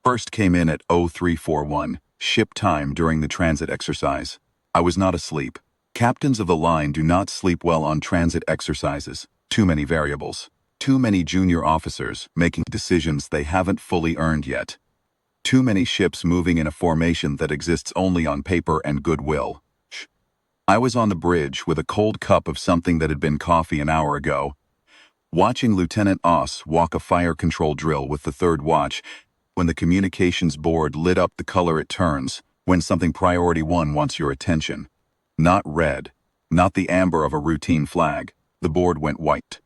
First came in at 0341, ship time during the transit exercise. I was not asleep. Captains of the line do not sleep well on transit exercises. Too many variables. Too many junior officers making decisions they haven't fully earned yet. Too many ships moving in a formation that exists only on paper and goodwill. I was on the bridge with a cold cup of something that had been coffee an hour ago, watching Lieutenant Oss walk a fire control drill with the third watch, when the communications board lit up the color it turns when something priority 1 wants your attention. Not red, not the amber of a routine flag. The board went white.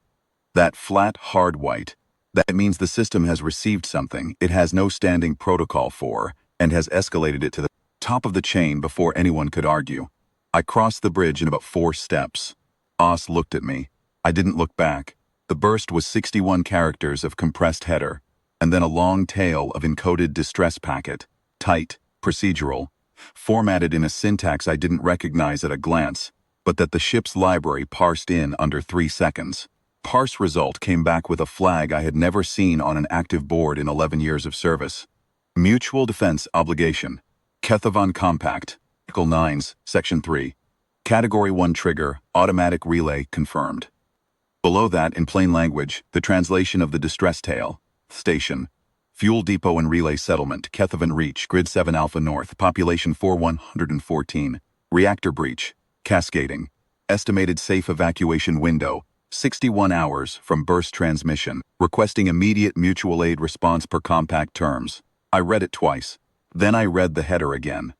That flat, hard white. That means the system has received something it has no standing protocol for and has escalated it to the top of the chain before anyone could argue. I crossed the bridge in about 4 steps. Oss looked at me. I didn't look back. The burst was 61 characters of compressed header, and then a long tail of encoded distress packet, tight, procedural, formatted in a syntax I didn't recognize at a glance, but that the ship's library parsed in under 3 seconds. Parse result came back with a flag I had never seen on an active board in 11 years of service. Mutual Defense Obligation. Kethavan Compact. Article 9's, Section 3. Category 1 Trigger, Automatic Relay confirmed. Below that, in plain language, the translation of the distress tale. Station. Fuel Depot and Relay Settlement, Kethavan Reach, Grid 7 Alpha North, Population 4114. Reactor Breach. Cascading. Estimated safe evacuation window, 61 hours from burst transmission. Requesting immediate mutual aid response per compact terms. I read it twice. Then I read the header again.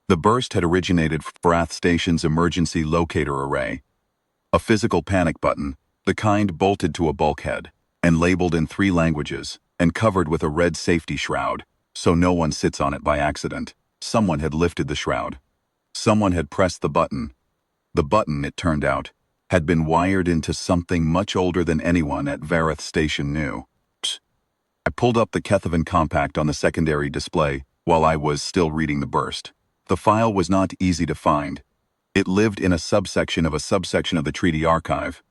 The burst had originated from Varath Station's emergency locator array. A physical panic button, the kind bolted to a bulkhead, and labeled in 3 languages, and covered with a red safety shroud, so no one sits on it by accident. Someone had lifted the shroud. Someone had pressed the button. The button, it turned out, had been wired into something much older than anyone at Varath Station knew. I pulled up the Kethavan compact on the secondary display while I was still reading the burst. The file was not easy to find. It lived in a subsection of the treaty archive.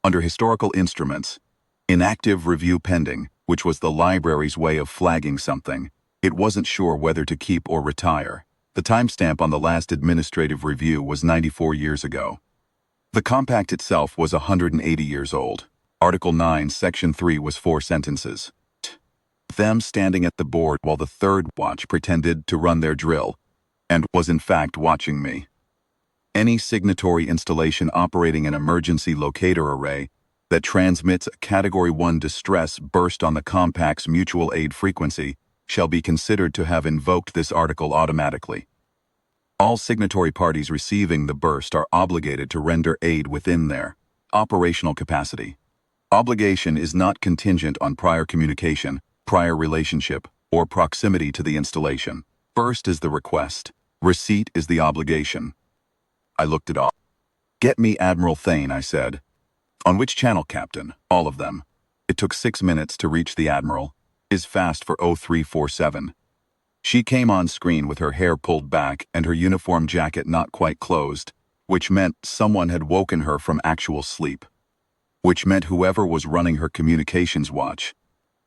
Under Historical Instruments, Inactive Review Pending, which was the library's way of flagging something. It wasn't sure whether to keep or retire. The timestamp on the last administrative review was 94 years ago. The compact itself was 180 years old. Article 9, Section 3 was 4 sentences. Them standing at the board while the third watch pretended to run their drill, and was in fact watching me. Any signatory installation operating an emergency locator array that transmits a Category 1 distress burst on the compact's mutual aid frequency shall be considered to have invoked this article automatically. All signatory parties receiving the burst are obligated to render aid within their operational capacity. Obligation is not contingent on prior communication, prior relationship, or proximity to the installation. Burst is the request. Receipt is the obligation. I looked it up. Get me Admiral Thane, I said. On which channel, Captain? All of them. It took 6 minutes to reach the Admiral. Is fast for 0347. She came on screen with her hair pulled back and her uniform jacket not quite closed, which meant someone had woken her from actual sleep. Which meant whoever was running her communications watch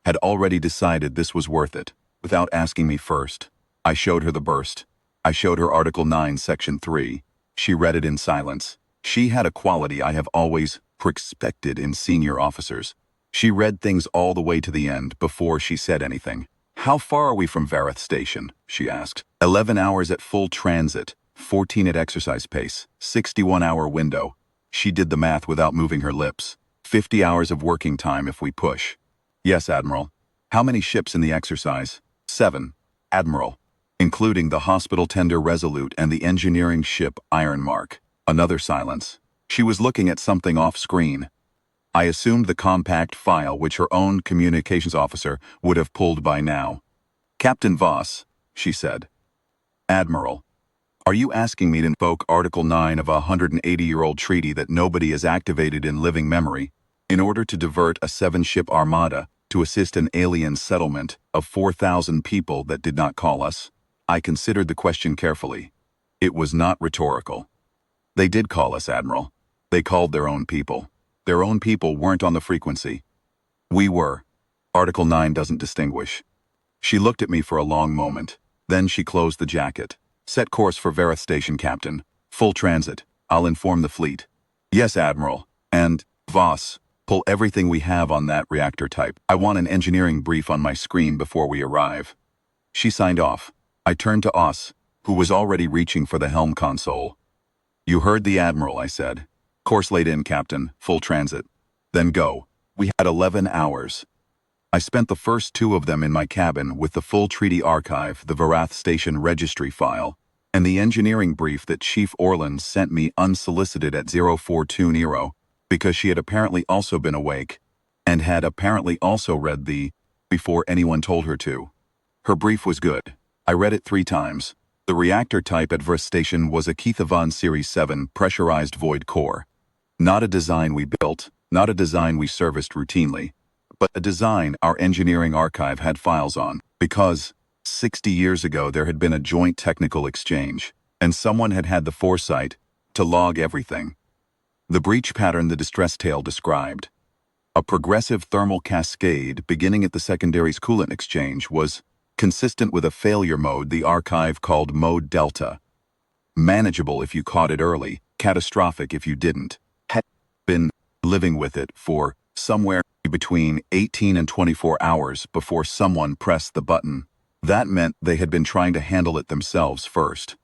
had already decided this was worth it, without asking me first. I showed her the burst. I showed her Article 9, Section 3. She read it in silence. She had a quality I have always expected in senior officers. She read things all the way to the end before she said anything. How far are we from Varath Station? She asked. 11 hours at full transit, 14 at exercise pace, 61-hour window. She did the math without moving her lips. 50 hours of working time if we push. Yes, Admiral. How many ships in the exercise? 7. Admiral. Including the hospital tender Resolute and the engineering ship Ironmark. Another silence. She was looking at something off-screen. I assumed the compact file which her own communications officer would have pulled by now. Captain Voss, she said. Admiral, are you asking me to invoke Article 9 of a 180-year-old treaty that nobody has activated in living memory in order to divert a 7-ship armada to assist an alien settlement of 4,000 people that did not call us? I considered the question carefully. It was not rhetorical. They did call us, Admiral. They called their own people. Their own people weren't on the frequency. We were. Article 9 doesn't distinguish. She looked at me for a long moment. Then she closed the jacket. Set course for Varath Station, Captain. Full transit. I'll inform the fleet. Yes, Admiral. And, Voss, pull everything we have on that reactor type. I want an engineering brief on my screen before we arrive. She signed off. I turned to Oss, who was already reaching for the helm console. You heard the Admiral, I said. Course laid in, Captain. Full transit. Then go. We had 11 hours. I spent the first 2 of them in my cabin with the full treaty archive, the Varath Station registry file, and the engineering brief that Chief Orland sent me unsolicited at 042 Nero, because she had apparently also been awake, and had apparently also read the before anyone told her to. Her brief was good. I read it 3 times. The reactor type at Varath Station was a Kethavan Series 7 pressurized void core. Not a design we built, not a design we serviced routinely, but a design our engineering archive had files on, because 60 years ago there had been a joint technical exchange, and someone had had the foresight to log everything. The breach pattern the distress tale described, a progressive thermal cascade beginning at the secondary's coolant exchange, was consistent with a failure mode the archive called Mode Delta. Manageable if you caught it early, catastrophic if you didn't. Had been living with it for somewhere between 18 and 24 hours before someone pressed the button. That meant they had been trying to handle it themselves first.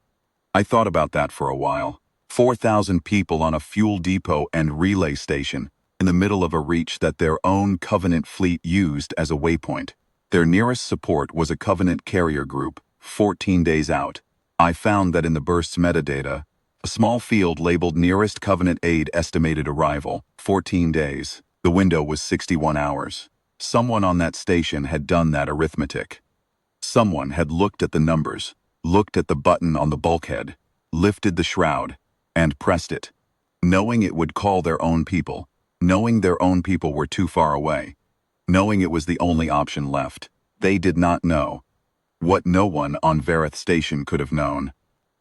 I thought about that for a while. 4,000 people on a fuel depot and relay station in the middle of a reach that their own Covenant fleet used as a waypoint. Their nearest support was a Covenant carrier group, 14 days out. I found that in the burst's metadata, a small field labeled nearest Covenant aid estimated arrival, 14 days. The window was 61 hours. Someone on that station had done that arithmetic. Someone had looked at the numbers, looked at the button on the bulkhead, lifted the shroud, and pressed it, knowing it would call their own people, knowing their own people were too far away, knowing it was the only option left. They did not know. What no one on Varath Station could have known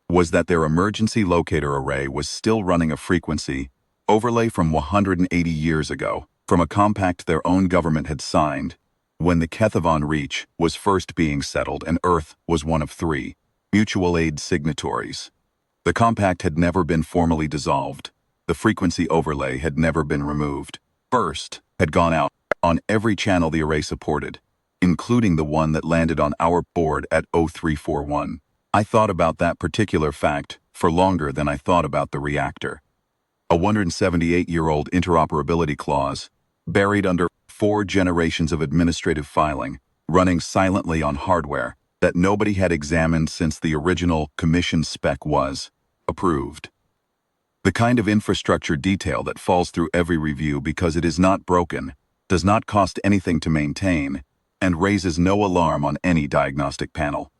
was that their emergency locator array was still running a frequency overlay from 180 years ago, from a compact their own government had signed when the Kethavan Reach was first being settled and Earth was one of 3 mutual aid signatories. The compact had never been formally dissolved. The frequency overlay had never been removed. Burst had gone out on every channel the array supported, including the one that landed on our board at 0341. I thought about that particular fact for longer than I thought about the reactor. A 178-year-old interoperability clause, buried under 4 generations of administrative filing, running silently on hardware that nobody had examined since the original commission spec was approved. The kind of infrastructure detail that falls through every review because it is not broken, does not cost anything to maintain, and raises no alarm on any diagnostic panel.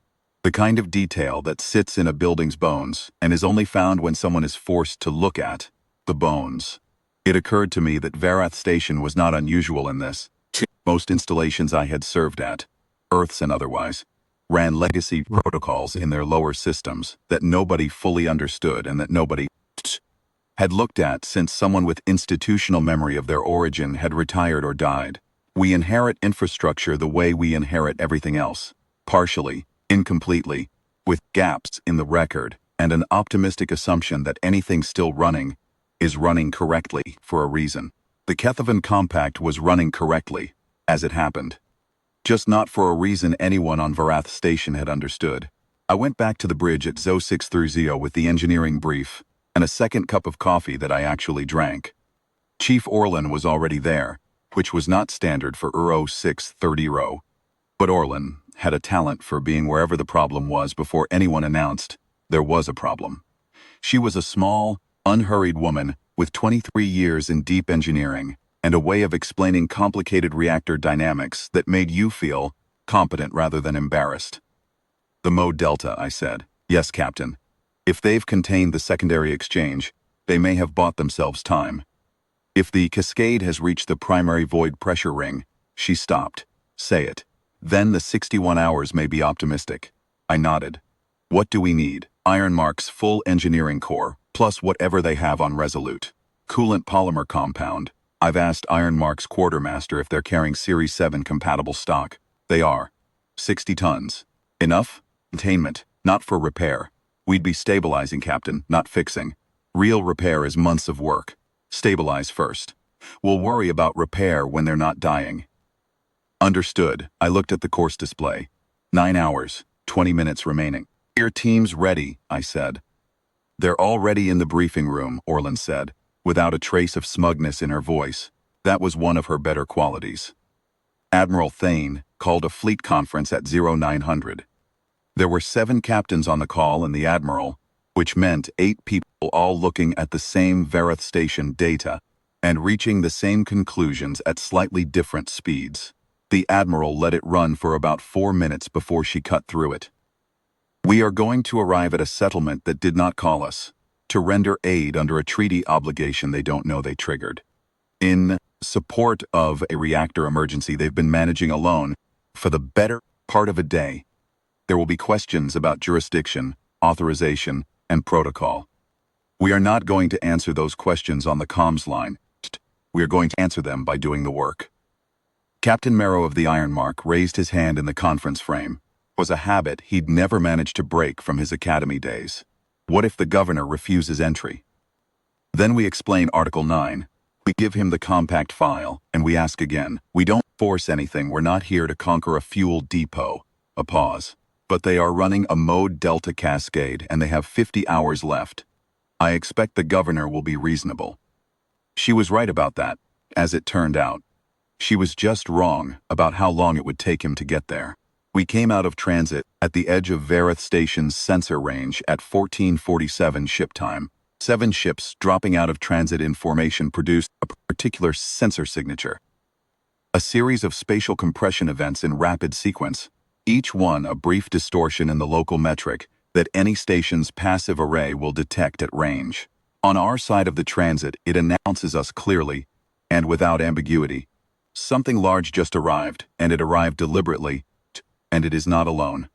The kind of detail that sits in a building's bones and is only found when someone is forced to look at the bones. It occurred to me that Varath Station was not unusual in this. Most installations I had served at, Earths and otherwise, ran legacy protocols in their lower systems that nobody fully understood and that nobody had looked at since someone with institutional memory of their origin had retired or died. We inherit infrastructure the way we inherit everything else, partially, incompletely, with gaps in the record and an optimistic assumption that anything still running is running correctly for a reason. The Kethavan Compact was running correctly, as it happened. Just not for a reason anyone on Varath Station had understood. I went back to the bridge at 0630 with the engineering brief and a second cup of coffee that I actually drank. Chief Orland was already there, which was not standard for Uro 630. But Orland had a talent for being wherever the problem was before anyone announced there was a problem. She was a small, unhurried woman with 23 years in deep engineering and a way of explaining complicated reactor dynamics that made you feel competent rather than embarrassed. The Mode Delta, I said. Yes, Captain. If they've contained the secondary exchange, they may have bought themselves time. If the cascade has reached the primary void pressure ring, she stopped. Say it. Then the 61 hours may be optimistic. I nodded. What do we need? Ironmark's full engineering core, plus whatever they have on Resolute. Coolant polymer compound. I've asked Ironmark's quartermaster if they're carrying Series 7 compatible stock. They are. 60 tons. Enough? Containment, not for repair. We'd be stabilizing, Captain, not fixing. Real repair is months of work. Stabilize first. We'll worry about repair when they're not dying. Understood. I looked at the course display. 9 hours, 20 minutes remaining. Your team's ready, I said. They're already in the briefing room, Orlin said, without a trace of smugness in her voice. That was one of her better qualities. Admiral Thane called a fleet conference at 0900. There were 7 captains on the call and the admiral, which meant 8 people all looking at the same Varath Station data and reaching the same conclusions at slightly different speeds. The admiral let it run for about 4 minutes before she cut through it. We are going to arrive at a settlement that did not call us, to render aid under a treaty obligation they don't know they triggered. In support of a reactor emergency they've been managing alone for the better part of a day. There will be questions about jurisdiction, authorization, and protocol. We are not going to answer those questions on the comms line. We are going to answer them by doing the work. Captain Marrow of the Ironmark raised his hand in the conference frame. It was a habit he'd never managed to break from his academy days. What if the governor refuses entry? Then we explain Article 9. We give him the compact file, and we ask again. We don't force anything. We're not here to conquer a fuel depot. A pause. But they are running a mode delta cascade, and they have 50 hours left. I expect the governor will be reasonable. She was right about that, as it turned out. She was just wrong about how long it would take him to get there. We came out of transit at the edge of Varath Station's sensor range at 14:47 ship time. 7 ships dropping out of transit in formation produced a particular sensor signature. A series of spatial compression events in rapid sequence, each one a brief distortion in the local metric that any station's passive array will detect at range. On our side of the transit, it announces us clearly, and without ambiguity. Something large just arrived, and it arrived deliberately, and it is not alone.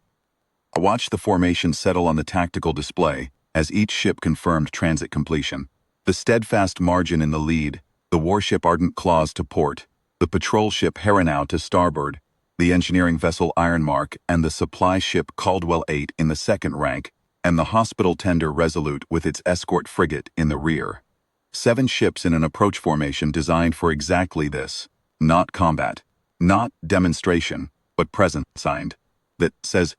I watched the formation settle on the tactical display as each ship confirmed transit completion. The steadfast Margin in the lead, the warship Ardent Claws to port, the patrol ship Heronau to starboard, the engineering vessel Ironmark and the supply ship Caldwell 8 in the second rank, and the hospital tender Resolute with its escort frigate in the rear. 7 ships in an approach formation designed for exactly this. Not combat, not demonstration, but present signed. That says,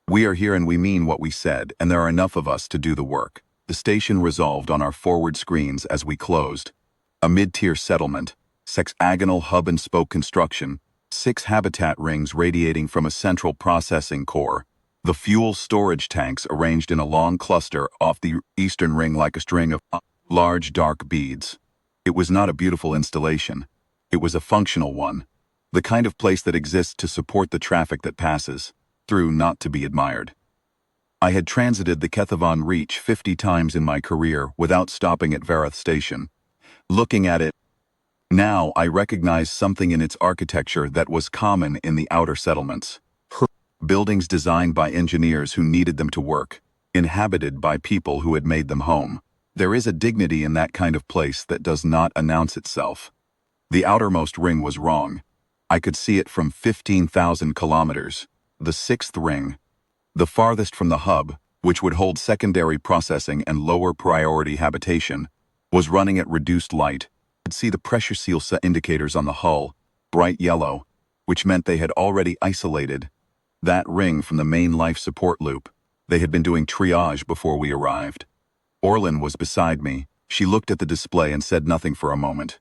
we are here and we mean what we said, and there are enough of us to do the work. The station resolved on our forward screens as we closed. A mid-tier settlement, sexagonal hub and spoke construction, 6 habitat rings radiating from a central processing core, the fuel storage tanks arranged in a long cluster off the eastern ring like a string of large dark beads. It was not a beautiful installation. It was a functional one, the kind of place that exists to support the traffic that passes, through not to be admired. I had transited the Kethavan Reach 50 times in my career without stopping at Varath Station. Looking at it, now I recognized something in its architecture that was common in the outer settlements. Buildings designed by engineers who needed them to work, inhabited by people who had made them home. There is a dignity in that kind of place that does not announce itself. The outermost ring was wrong. I could see it from 15,000 kilometers. The 6th ring, the farthest from the hub, which would hold secondary processing and lower priority habitation, was running at reduced light. I could see the pressure seal indicators on the hull, bright yellow, which meant they had already isolated that ring from the main life support loop. They had been doing triage before we arrived. Orlin was beside me. She looked at the display and said nothing for a moment.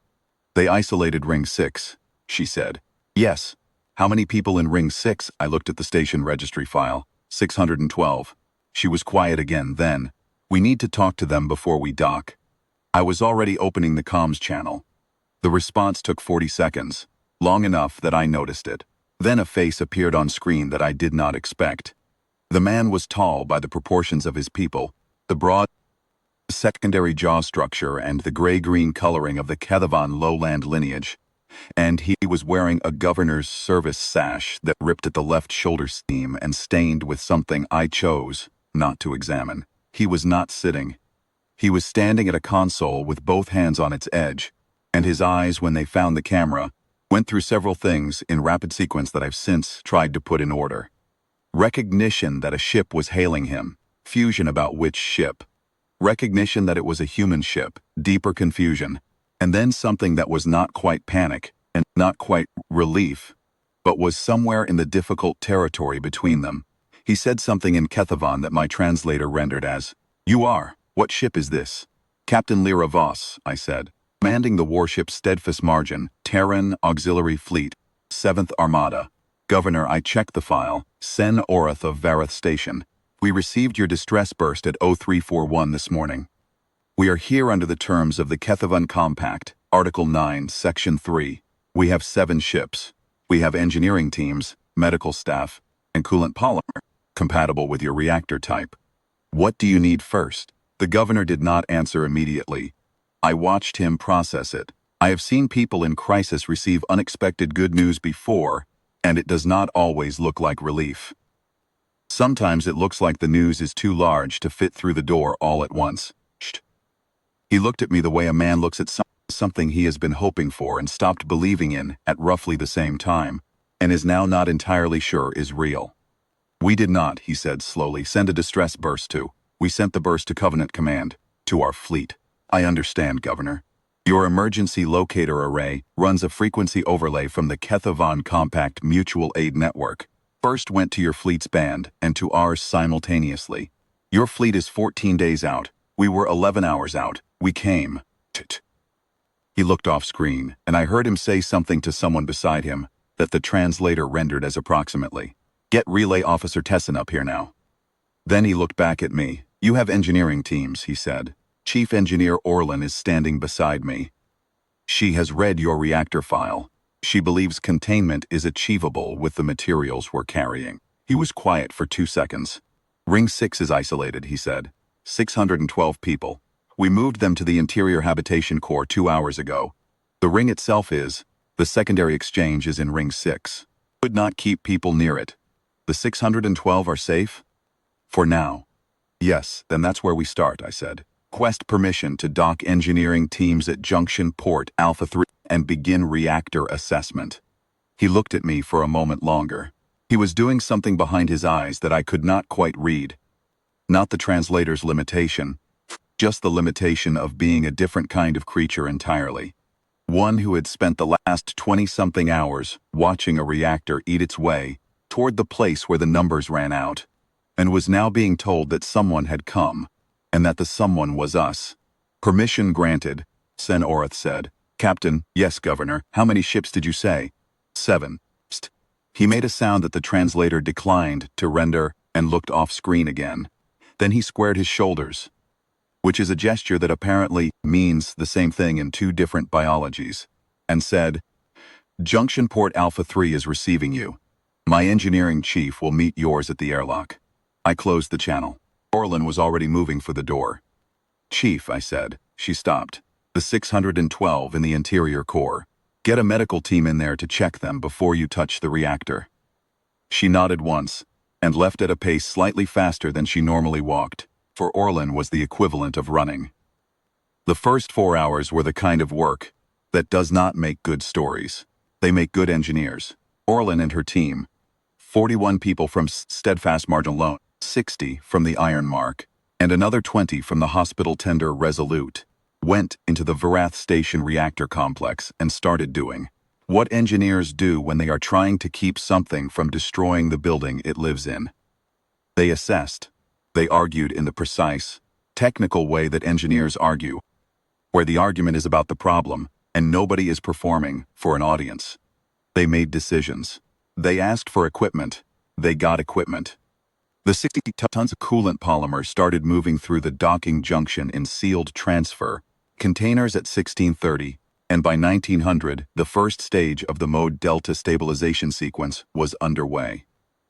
They isolated ring 6, she said. Yes. How many people in ring 6? I looked at the station registry file. 612. She was quiet again then. We need to talk to them before we dock. I was already opening the comms channel. The response took 40 seconds, long enough that I noticed it. Then a face appeared on screen that I did not expect. The man was tall by the proportions of his people, the broad secondary jaw structure and the gray-green coloring of the Kethavan lowland lineage, and he was wearing a governor's service sash that ripped at the left shoulder seam and stained with something I chose not to examine. He was not sitting. He was standing at a console with both hands on its edge, and his eyes, when they found the camera, Went through several things in rapid sequence that I've since tried to put in order. Recognition that a ship was hailing him. Fusion about which ship. Recognition that it was a human ship. Deeper confusion. And then something that was not quite panic and not quite relief, but was somewhere in the difficult territory between them. He said something in Kethavan that my translator rendered as, "You are. What ship is this?" "Captain Lyra Voss," I said, commanding the warship Steadfast Margin, Terran Auxiliary Fleet, 7th Armada. Governor, I checked the file. Sen Orath of Varath Station. We received your distress burst at 0341 this morning. We are here under the terms of the Kethavan Compact, Article 9, Section 3. We have 7 ships. We have engineering teams, medical staff, and coolant polymer, compatible with your reactor type. What do you need first? The governor did not answer immediately. I watched him process it. I have seen people in crisis receive unexpected good news before, and it does not always look like relief. Sometimes it looks like the news is too large to fit through the door all at once. He looked at me the way a man looks at something he has been hoping for and stopped believing in at roughly the same time, and is now not entirely sure is real. We did not, he said slowly, send a distress burst to. We sent the burst to Covenant Command, to our fleet. I understand, Governor. Your emergency locator array runs a frequency overlay from the Kethavan Compact Mutual Aid Network. First went to your fleet's band and to ours simultaneously. Your fleet is 14 days out. We were 11 hours out. We came. He looked off screen, and I heard him say something to someone beside him that the translator rendered as approximately, "Get Relay Officer Tessin up here now." Then he looked back at me. "You have engineering teams," he said. "Chief Engineer Orlin is standing beside me. She has read your reactor file. She believes containment is achievable with the materials we're carrying." He was quiet for 2 seconds. "Ring 6 is isolated," he said. 612 people. We moved them to the Interior Habitation Core 2 hours ago. The ring itself is. The secondary exchange is in Ring 6. Could not keep people near it. The 612 are safe? For now. Yes, then that's where we start, I said. Request permission to dock engineering teams at Junction Port Alpha 3 and begin reactor assessment. He looked at me for a moment longer. He was doing something behind his eyes that I could not quite read. Not the translator's limitation, just the limitation of being a different kind of creature entirely. One who had spent the last 20-something hours watching a reactor eat its way toward the place where the numbers ran out, and was now being told that someone had come, and that the someone was us. "Permission granted," Sen Orath said. "Captain, yes, Governor. How many ships did you say?" 7. Psst. He made a sound that the translator declined to render and looked off screen again. Then he squared his shoulders, which is a gesture that apparently means the same thing in 2 different biologies, and said, "Junction Port Alpha 3 is receiving you. My engineering chief will meet yours at the airlock." I closed the channel. Orlin was already moving for the door. "Chief," I said. She stopped. "The 612 in the interior core. Get a medical team in there to check them before you touch the reactor." She nodded once, and left at a pace slightly faster than she normally walked, for Orlin was the equivalent of running. The first 4 hours were the kind of work that does not make good stories. They make good engineers. Orlin and her team, 41 people from Steadfast Margin alone, 60 from the Iron Mark, and another 20 from the hospital tender Resolute, went into the Varath Station reactor complex and started doing what engineers do when they are trying to keep something from destroying the building it lives in. They assessed. They argued in the precise, technical way that engineers argue, where the argument is about the problem and nobody is performing for an audience. They made decisions. They asked for equipment. They got equipment. The 60 tons of coolant polymer started moving through the docking junction in sealed transfer containers at 1630, and by 1900, the first stage of the mode delta stabilization sequence was underway.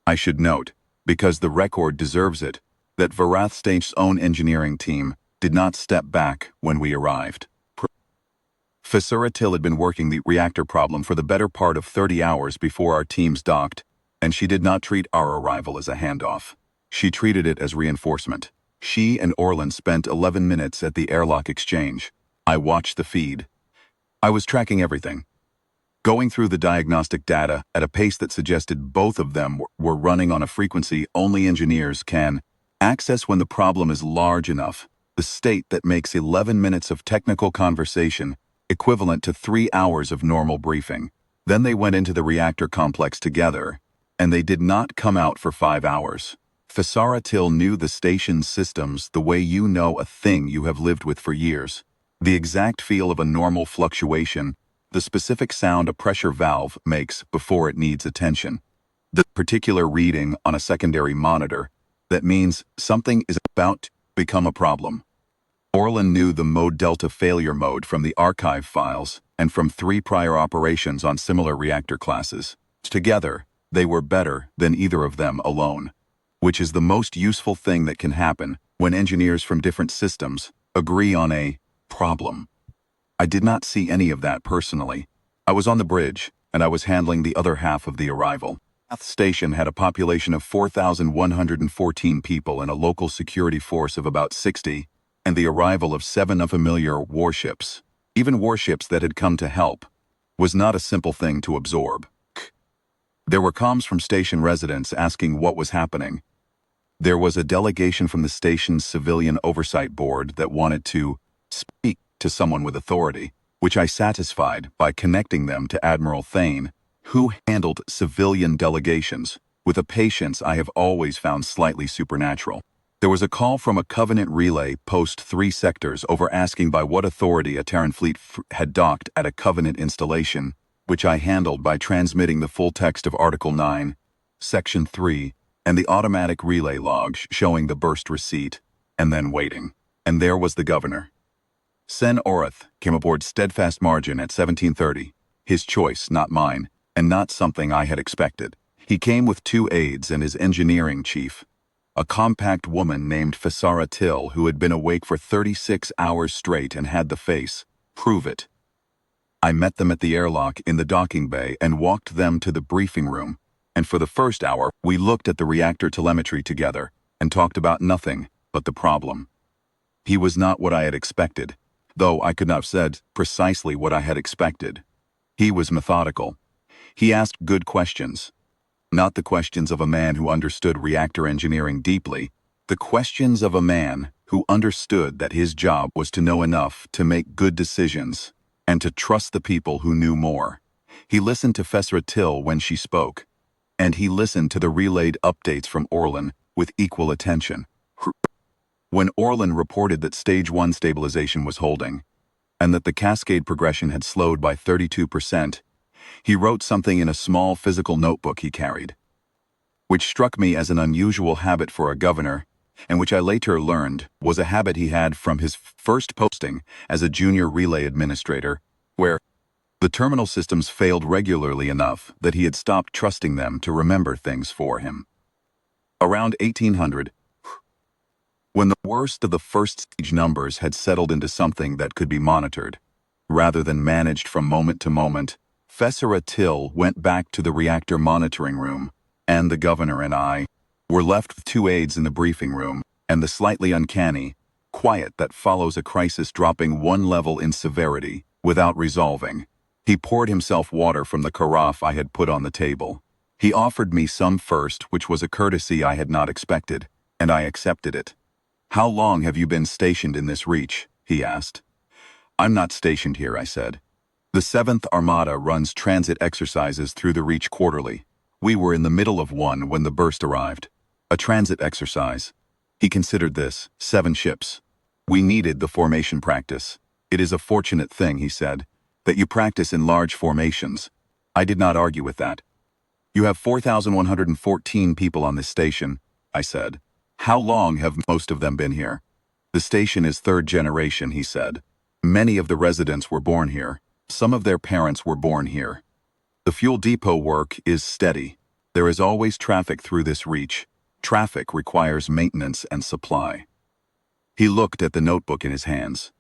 I should note, because the record deserves it, that Varath Station's own engineering team did not step back when we arrived. Fisura Till had been working the reactor problem for the better part of 30 hours before our teams docked, and she did not treat our arrival as a handoff. She treated it as reinforcement. She and Orlin spent 11 minutes at the airlock exchange. I watched the feed. I was tracking everything. going through the diagnostic data at a pace that suggested both of them were running on a frequency only engineers can access when the problem is large enough, the state that makes 11 minutes of technical conversation equivalent to 3 hours of normal briefing. Then they went into the reactor complex together, and they did not come out for 5 hours. Varath knew the station's systems the way you know a thing you have lived with for years. The exact feel of a normal fluctuation, the specific sound a pressure valve makes before it needs attention, the particular reading on a secondary monitor that means something is about to become a problem. Orlan knew the mode delta failure mode from the archive files and from 3 prior operations on similar reactor classes. Together, they were better than either of them alone, which is the most useful thing that can happen when engineers from different systems agree on a problem. I did not see any of that personally. I was on the bridge, and I was handling the other half of the arrival. Varath Station had a population of 4,114 people and a local security force of about 60, and the arrival of 7 unfamiliar warships, even warships that had come to help, was not a simple thing to absorb. There were comms from station residents asking what was happening. There was a delegation from the station's civilian oversight board that wanted to speak to someone with authority, which I satisfied by connecting them to Admiral Thane, who handled civilian delegations with a patience I have always found slightly supernatural. There was a call from a Covenant relay post 3 sectors over asking by what authority a Terran fleet had docked at a Covenant installation, which I handled by transmitting the full text of Article 9, Section 3, and the automatic relay logs showing the burst receipt, and then waiting. And there was the governor. Sen Orath came aboard steadfast margin at 1730, his choice, not mine, and not something I had expected. He came with 2 aides and his engineering chief, a compact woman named Varath who had been awake for 36 hours straight and had the face. Prove it. I met them at the airlock in the docking bay and walked them to the briefing room, and for the first hour, we looked at the reactor telemetry together and talked about nothing but the problem. He was not what I had expected, though I could not have said precisely what I had expected. He was methodical. He asked good questions. Not the questions of a man who understood reactor engineering deeply, the questions of a man who understood that his job was to know enough to make good decisions and to trust the people who knew more. He listened to Varath when she spoke, and he listened to the relayed updates from Orlan with equal attention. When Orlan reported that Stage 1 stabilization was holding, and that the cascade progression had slowed by 32%, he wrote something in a small physical notebook he carried, which struck me as an unusual habit for a governor, and which I later learned was a habit he had from his first posting as a junior relay administrator, where the terminal systems failed regularly enough that he had stopped trusting them to remember things for him. Around 1800, when the worst of the first stage numbers had settled into something that could be monitored, rather than managed from moment to moment, Varath went back to the reactor monitoring room, and the governor and I were left with 2 aides in the briefing room, and the slightly uncanny quiet that follows a crisis dropping 1 level in severity without resolving. He poured himself water from the carafe I had put on the table. He offered me some first, which was a courtesy I had not expected, and I accepted it. "How long have you been stationed in this reach?" he asked. "I'm not stationed here," I said. "The 7th Armada runs transit exercises through the reach quarterly. We were in the middle of one when the burst arrived. A transit exercise." He considered this 7 ships. "We needed the formation practice. It is a fortunate thing," he said, "that you practice in large formations." I did not argue with that. "You have 4,114 people on this station," I said. "How long have most of them been here?" "The station is 3rd generation," he said. "Many of the residents were born here. Some of their parents were born here. The fuel depot work is steady. There is always traffic through this reach. Traffic requires maintenance and supply." He looked at the notebook in his hands.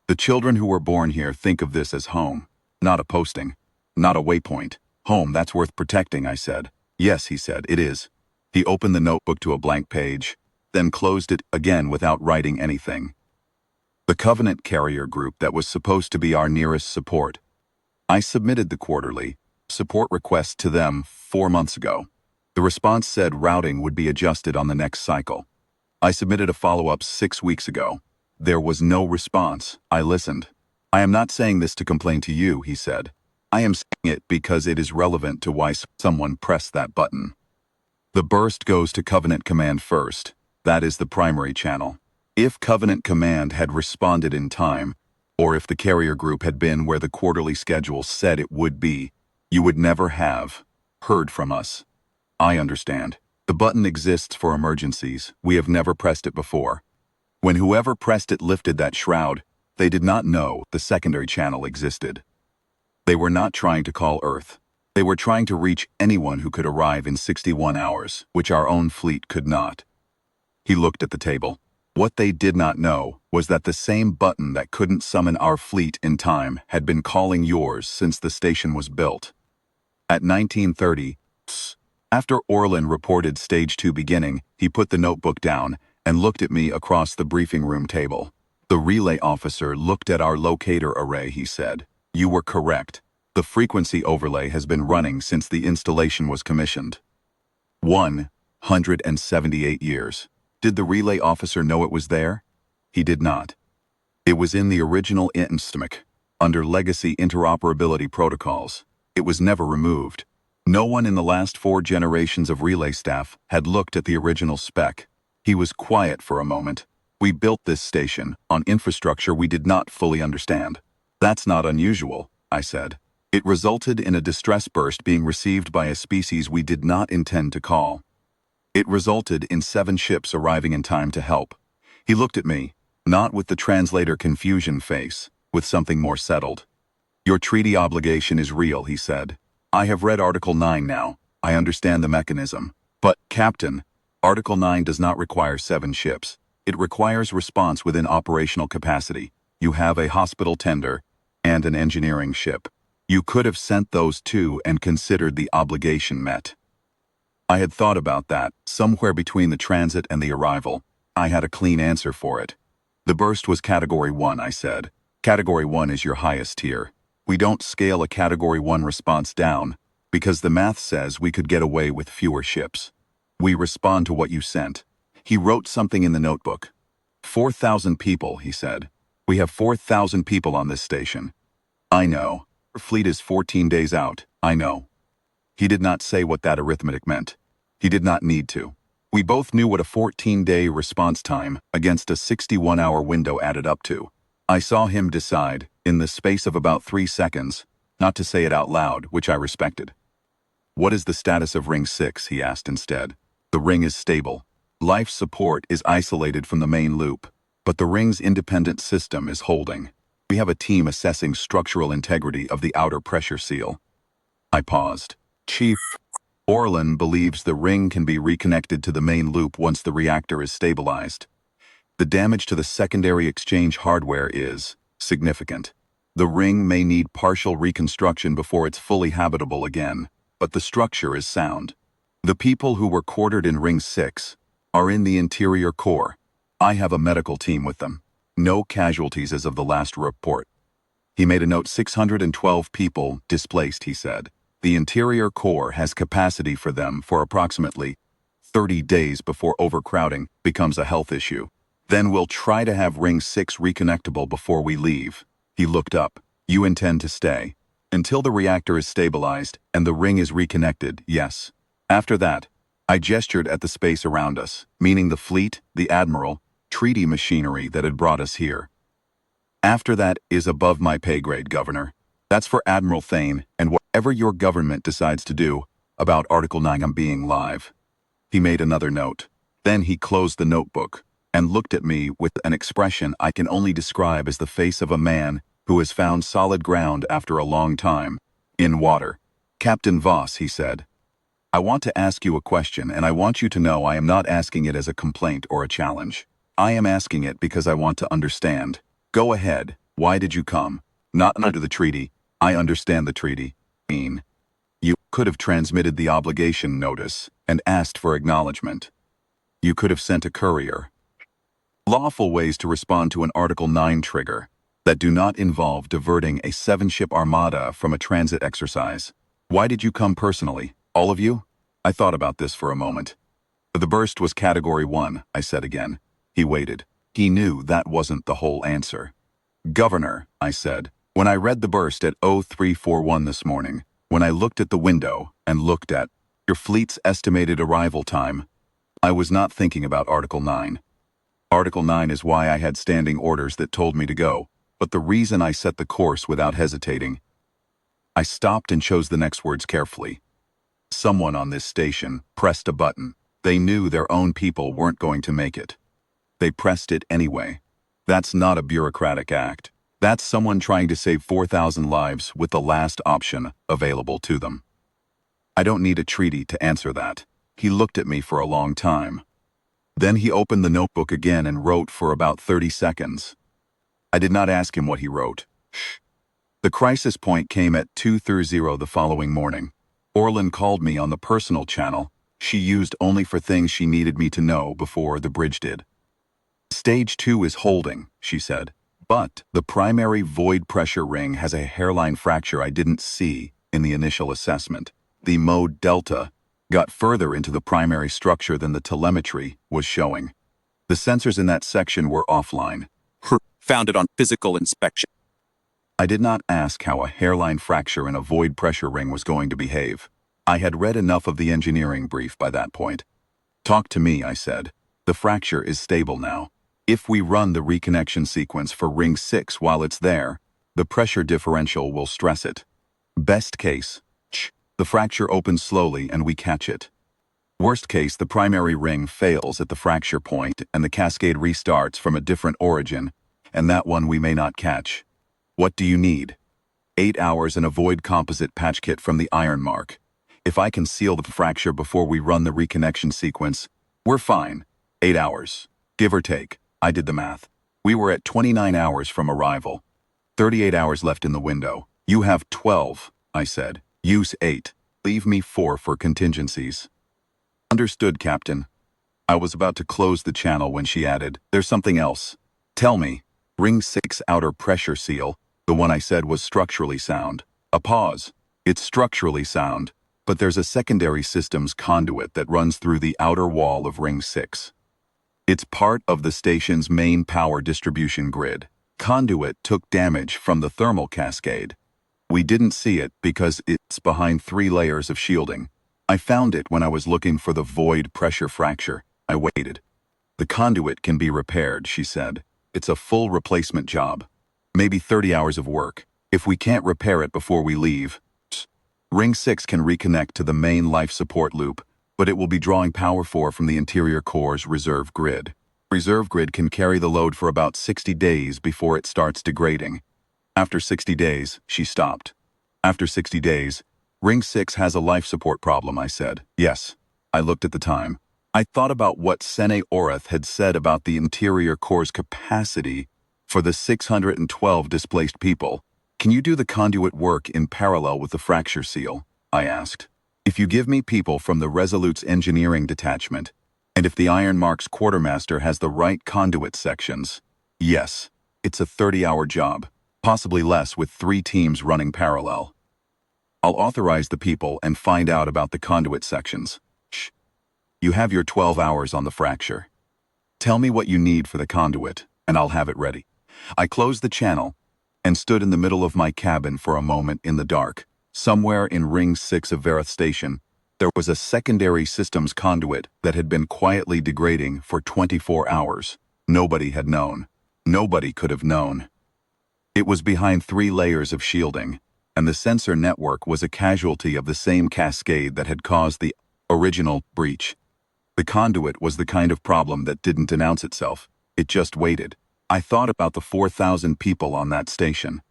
"The children who were born here think of this as home, not a posting, not a waypoint. Home, that's worth protecting," I said. "Yes," he said, "it is." He opened the notebook to a blank page, then closed it again without writing anything. "The Covenant carrier group that was supposed to be our nearest support. I submitted the quarterly support request to them 4 months ago. The response said routing would be adjusted on the next cycle. I submitted a follow-up 6 weeks ago. There was no response. I listened. I am not saying this to complain to you, he said. I am saying it because it is relevant to why someone pressed that button. The burst goes to Covenant Command first. That is the primary channel. If Covenant Command had responded in time, or if the carrier group had been where the quarterly schedule said it would be, you would never have heard from us. I understand. The button exists for emergencies. We have never pressed it before. When whoever pressed it lifted that shroud, they did not know the secondary channel existed. They were not trying to call Earth. They were trying to reach anyone who could arrive in 61 hours, which our own fleet could not. He looked at the table. What they did not know was that the same button that couldn't summon our fleet in time had been calling yours since the station was built. At 1930, after Orlin reported Stage 2 beginning, he put the notebook down and looked at me across the briefing room table. The relay officer looked at our locator array, he said. You were correct. The frequency overlay has been running since the installation was commissioned. 178 years. Did the relay officer know it was there? He did not. It was in the original instrument, under legacy interoperability protocols. It was never removed. No one in the last 4 generations of relay staff had looked at the original spec. He was quiet for a moment. We built this station on infrastructure we did not fully understand. That's not unusual, I said. It resulted in a distress burst being received by a species we did not intend to call. It resulted in 7 ships arriving in time to help. He looked at me, not with the translator confusion face, with something more settled. Your treaty obligation is real, he said. I have read Article 9 now. I understand the mechanism. But, Captain, Article 9 does not require 7 ships. It requires response within operational capacity. You have a hospital tender and an engineering ship. You could have sent those 2 and considered the obligation met. I had thought about that, somewhere between the transit and the arrival. I had a clean answer for it. The burst was Category 1, I said. Category 1 is your highest tier. We don't scale a Category 1 response down, because the math says we could get away with fewer ships. We respond to what you sent. He wrote something in the notebook. 4,000 people, he said. We have 4,000 people on this station. I know. Our fleet is 14 days out, I know. He did not say what that arithmetic meant. He did not need to. We both knew what a 14-day response time against a 61-hour window added up to. I saw him decide, in the space of about 3 seconds, not to say it out loud, which I respected. What is the status of Ring 6, he asked instead. The ring is stable. Life support is isolated from the main loop, but the ring's independent system is holding. We have a team assessing structural integrity of the outer pressure seal. I paused. Chief, Orlin believes the ring can be reconnected to the main loop once the reactor is stabilized. The damage to the secondary exchange hardware is significant. The ring may need partial reconstruction before it's fully habitable again, but the structure is sound. The people who were quartered in Ring 6 are in the interior core. I have a medical team with them. No casualties as of the last report. He made a note. 612 people displaced, he said. The interior core has capacity for them for approximately 30 days before overcrowding becomes a health issue. Then we'll try to have Ring 6 reconnectable before we leave. He looked up. You intend to stay. Until the reactor is stabilized and the ring is reconnected, yes. After that, I gestured at the space around us, meaning the fleet, the admiral, treaty machinery that had brought us here. After that is above my pay grade, Governor. That's for Admiral Thane and whatever your government decides to do about Article 9. I'm being live. He made another note. Then he closed the notebook and looked at me with an expression I can only describe as the face of a man who has found solid ground after a long time in water. Captain Voss, he said, I want to ask you a question, and I want you to know I am not asking it as a complaint or a challenge. I am asking it because I want to understand. Go ahead. Why did you come? Not under the treaty. I understand the treaty. You could have transmitted the obligation notice and asked for acknowledgement. You could have sent a courier. Lawful ways to respond to an Article 9 trigger. that do not involve diverting a 7-ship armada from a transit exercise. Why did you come personally, all of you? I thought about this for a moment. The burst was Category 1, I said again. He waited. He knew that wasn't the whole answer. Governor, I said, when I read the burst at 0341 this morning, when I looked at the window and looked at your fleet's estimated arrival time, I was not thinking about Article 9. Article 9 is why I had standing orders that told me to go, but the reason I set the course without hesitating. I stopped and chose the next words carefully. Someone on this station pressed a button. They knew their own people weren't going to make it. They pressed it anyway. That's not a bureaucratic act. That's someone trying to save 4,000 lives with the last option available to them. I don't need a treaty to answer that. He looked at me for a long time. Then he opened the notebook again and wrote for about 30 seconds. I did not ask him what he wrote. Shh. The crisis point came at 2:30 the following morning. Orlin called me on the personal channel she used only for things she needed me to know before the bridge did. Stage 2 is holding, she said, but the primary void pressure ring has a hairline fracture I didn't see in the initial assessment. The mode delta got further into the primary structure than the telemetry was showing. The sensors in that section were offline. Founded on physical inspection. I did not ask how a hairline fracture in a void pressure ring was going to behave. I had read enough of the engineering brief by that point. Talk to me, I said. The fracture is stable now. If we run the reconnection sequence for ring 6 while it's there, the pressure differential will stress it. Best case, the fracture opens slowly and we catch it. Worst case, the primary ring fails at the fracture point and the cascade restarts from a different origin, and that one we may not catch. What do you need? 8 hours and a void composite patch kit from the Iron Mark. If I can seal the fracture before we run the reconnection sequence, we're fine. 8 hours. Give or take. I did the math. We were at 29 hours from arrival. 38 hours left in the window. You have 12, I said. Use 8. Leave me 4 for contingencies. Understood, Captain. I was about to close the channel when she added, there's something else. Tell me. Ring 6 outer pressure seal, the one I said was structurally sound. A pause. It's structurally sound, but there's a secondary systems conduit that runs through the outer wall of Ring 6. It's part of the station's main power distribution grid. Conduit took damage from the thermal cascade. We didn't see it because it's behind 3 layers of shielding. I found it when I was looking for the void pressure fracture. I waited. The conduit can be repaired, she said. It's a full replacement job. Maybe 30 hours of work. If we can't repair it before we leave, Ring 6 can reconnect to the main life support loop, but it will be drawing power from the interior core's reserve grid. Reserve grid can carry the load for about 60 days before it starts degrading. After 60 days, she stopped. After 60 days, Ring 6 has a life support problem, I said. Yes. I looked at the time. I thought about what Sene Orath had said about the interior core's capacity for the 612 displaced people. Can you do the conduit work in parallel with the fracture seal? I asked. If you give me people from the Resolute's engineering detachment, and if the Iron Mark's quartermaster has the right conduit sections, yes, it's a 30-hour job, possibly less with 3 teams running parallel. I'll authorize the people and find out about the conduit sections. Shh. You have your 12 hours on the fracture. Tell me what you need for the conduit, and I'll have it ready. I closed the channel and stood in the middle of my cabin for a moment in the dark. Somewhere in Ring 6 of Varath Station, there was a secondary systems conduit that had been quietly degrading for 24 hours. Nobody had known. Nobody could have known. It was behind 3 layers of shielding, and the sensor network was a casualty of the same cascade that had caused the original breach. The conduit was the kind of problem that didn't announce itself. It just waited. I thought about the 4,000 people on that station.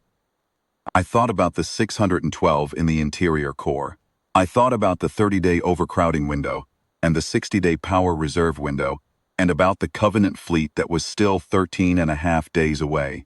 I thought about the 612 in the interior core. I thought about the 30-day overcrowding window and the 60-day power reserve window, and about the Covenant fleet that was still 13.5 days away.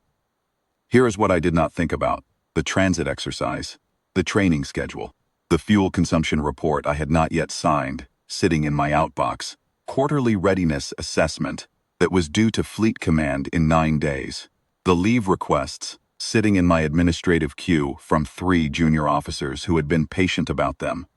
Here is what I did not think about: the transit exercise, the training schedule, the fuel consumption report I had not yet signed, sitting in my outbox, quarterly readiness assessment that was due to Fleet Command in 9 days, the leave requests sitting in my administrative queue from 3 junior officers who had been patient about them.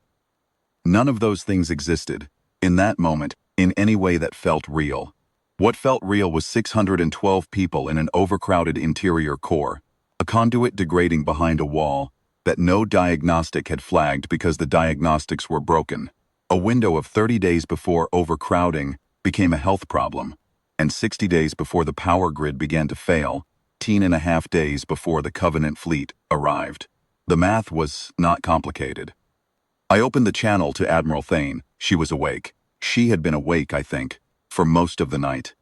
None of those things existed, in that moment, in any way that felt real. What felt real was 612 people in an overcrowded interior core, a conduit degrading behind a wall that no diagnostic had flagged because the diagnostics were broken. A window of 30 days before overcrowding became a health problem, and 60 days before the power grid began to fail, 18.5 days before the Covenant fleet arrived. The math was not complicated. I opened the channel to Admiral Thane. She was awake. She had been awake, I think, for most of the night.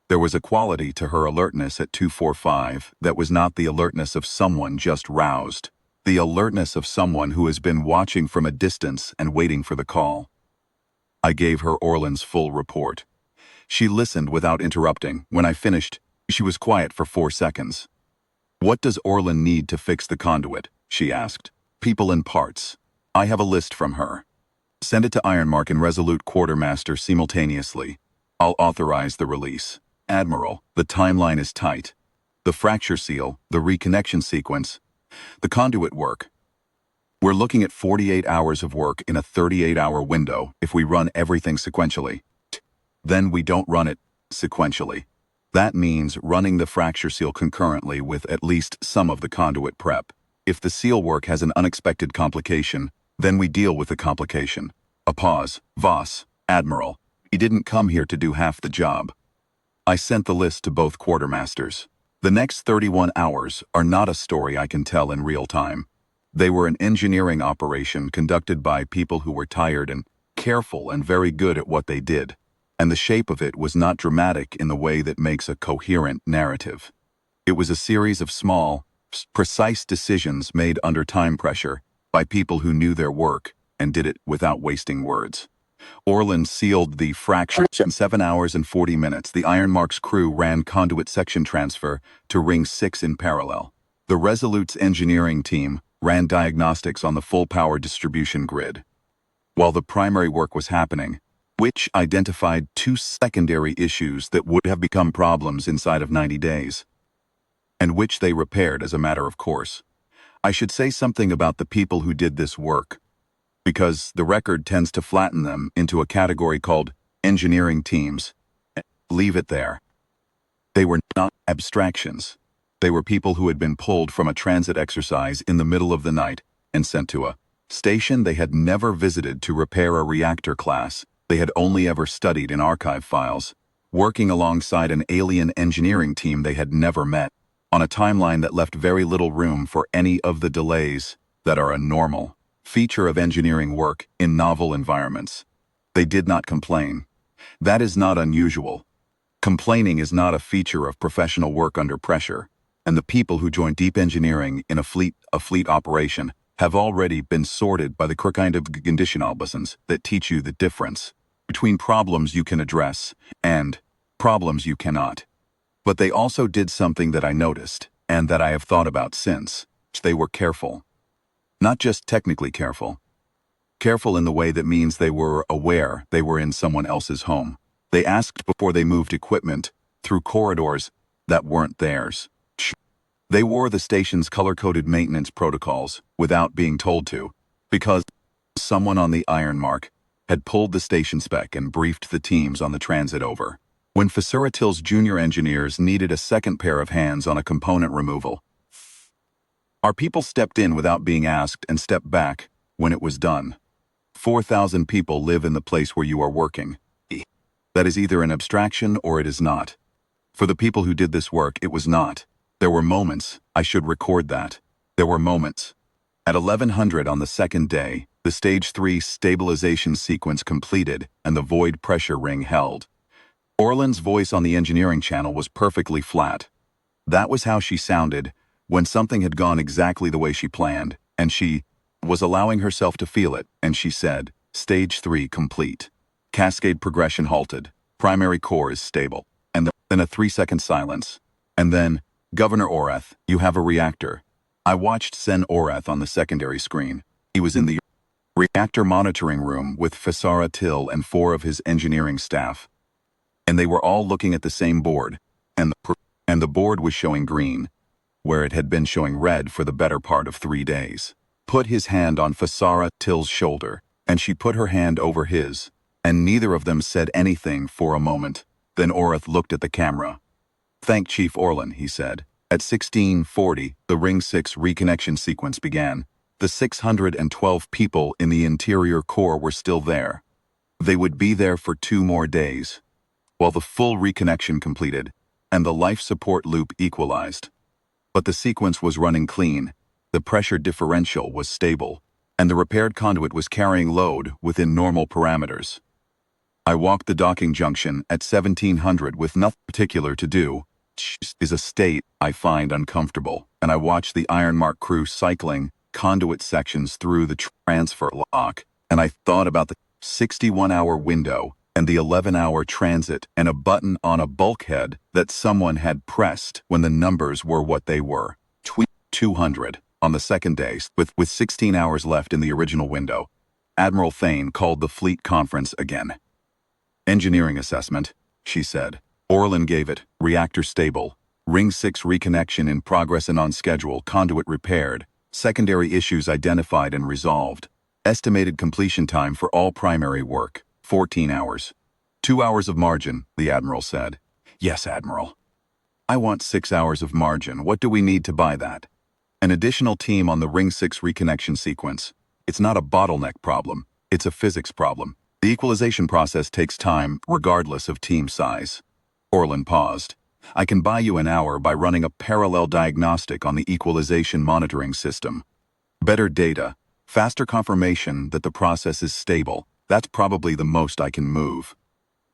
There was a quality to her alertness at 245 that was not the alertness of someone just roused. The alertness of someone who has been watching from a distance and waiting for the call. I gave her Orlan's full report. She listened without interrupting. When I finished, she was quiet for 4 seconds. "What does Orlan need to fix the conduit?" she asked. "People and parts. I have a list from her. Send it to Ironmark and Resolute Quartermaster simultaneously. I'll authorize the release. Admiral, the timeline is tight. The fracture seal, the reconnection sequence, the conduit work. We're looking at 48 hours of work in a 38-hour window if we run everything sequentially. Then we don't run it sequentially. That means running the fracture seal concurrently with at least some of the conduit prep. If the seal work has an unexpected complication, then we deal with the complication." A pause. "Voss, Admiral, he didn't come here to do half the job." I sent the list to both quartermasters. The next 31 hours are not a story I can tell in real time. They were an engineering operation conducted by people who were tired and careful and very good at what they did, and the shape of it was not dramatic in the way that makes a coherent narrative. It was a series of small, precise decisions made under time pressure by people who knew their work and did it without wasting words. Orlan sealed the fracture in 7 hours and 40 minutes. The Ironmark's crew ran conduit section transfer to Ring 6 in parallel. The Resolute's engineering team ran diagnostics on the full power distribution grid. While the primary work was happening, which identified 2 secondary issues that would have become problems inside of 90 days, and which they repaired as a matter of course. I should say something about the people who did this work, because the record tends to flatten them into a category called engineering teams. Leave it there. They were not abstractions. They were people who had been pulled from a transit exercise in the middle of the night and sent to a station they had never visited to repair a reactor class they had only ever studied in archive files, working alongside an alien engineering team they had never met, on a timeline that left very little room for any of the delays that are a normal feature of engineering work in novel environments. They did not complain. That is not unusual. Complaining is not a feature of professional work under pressure, and the people who join deep engineering in a fleet operation have already been sorted by the kind of conditionalbessens that teach you the difference between problems you can address and problems you cannot. But they also did something that I noticed, and that I have thought about since. They were careful. Not just technically careful. Careful in the way that means they were aware they were in someone else's home. They asked before they moved equipment through corridors that weren't theirs. They wore the station's color-coded maintenance protocols without being told to, because someone on the Ironmark had pulled the station spec and briefed the teams on the transit over. When Fasuratil's junior engineers needed a second pair of hands on a component removal, our people stepped in without being asked and stepped back when it was done. 4,000 people live in the place where you are working. That is either an abstraction or it is not. For the people who did this work, it was not. There were moments, I should record that. There were moments. At 1100 on the second day, the Stage 3 stabilization sequence completed and the void pressure ring held. Orlan's voice on the engineering channel was perfectly flat. That was how she sounded when something had gone exactly the way she planned, and she was allowing herself to feel it, and she said, "Stage 3 complete. Cascade progression halted. Primary core is stable." And then a 3-second silence. And then, "Governor Orath, you have a reactor." I watched Sen Orath on the secondary screen. He was in the reactor monitoring room with Fasuratil and 4 of his engineering staff. And they were all looking at the same board, and the board was showing green. where it had been showing red for the better part of 3 days. Put his hand on Varath Till's shoulder, and she put her hand over his, and neither of them said anything for a moment. Then Varath looked at the camera. "Thank Chief Orlan," he said. At 16:40, the Ring 6 reconnection sequence began. The 612 people in the interior core were still there. They would be there for 2 more days, while the full reconnection completed and the life support loop equalized. But the sequence was running clean, the pressure differential was stable, and the repaired conduit was carrying load within normal parameters. I walked the docking junction at 1700 with nothing particular to do. It is a state I find uncomfortable, and I watched the Ironmark crew cycling conduit sections through the transfer lock, and I thought about the 61-hour window and the 11-hour transit and a button on a bulkhead that someone had pressed when the numbers were what they were. 200 on the second day, with 16 hours left in the original window. Admiral Thane called the fleet conference again. "Engineering assessment," she said. Orlan gave it. Reactor stable. Ring 6 reconnection in progress and on schedule. Conduit repaired. Secondary issues identified and resolved. Estimated completion time for all primary work, 14 hours. 2 hours of margin, the Admiral said. "Yes, Admiral. I want 6 hours of margin. What do we need to buy that?" An additional team on the Ring 6 reconnection sequence. It's not a bottleneck problem. It's a physics problem. The equalization process takes time, regardless of team size. Orlan paused. "I can buy you an hour by running a parallel diagnostic on the equalization monitoring system. Better data, faster confirmation that the process is stable. That's probably the most I can move."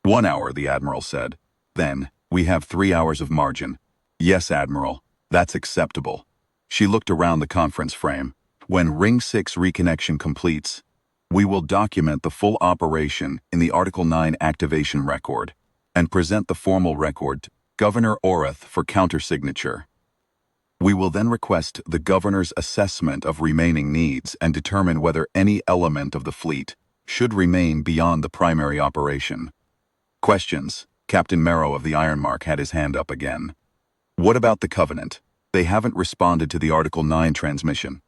1 hour, the Admiral said. "Then, we have 3 hours of margin." "Yes, Admiral. That's acceptable." She looked around the conference frame. "When Ring 6 reconnection completes, we will document the full operation in the Article 9 activation record and present the formal record to Governor Varath for countersignature. We will then request the Governor's assessment of remaining needs and determine whether any element of the fleet should remain beyond the primary operation." "Questions?" Captain Merrow of the Ironmark had his hand up again. "What about the Covenant? They haven't responded to the Article 9 transmission."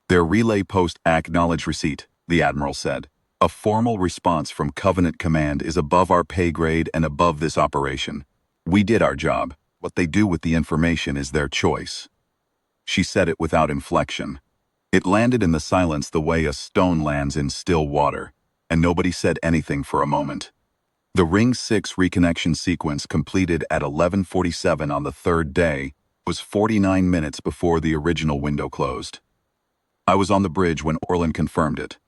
"Their relay post acknowledged receipt," the Admiral said. "A formal response from Covenant Command is above our pay grade and above this operation. We did our job. What they do with the information is their choice." She said it without inflection. It landed in the silence the way a stone lands in still water, and nobody said anything for a moment. The Ring 6 reconnection sequence completed at 11:47 on the third day was 49 minutes before the original window closed. I was on the bridge when Orlan confirmed it.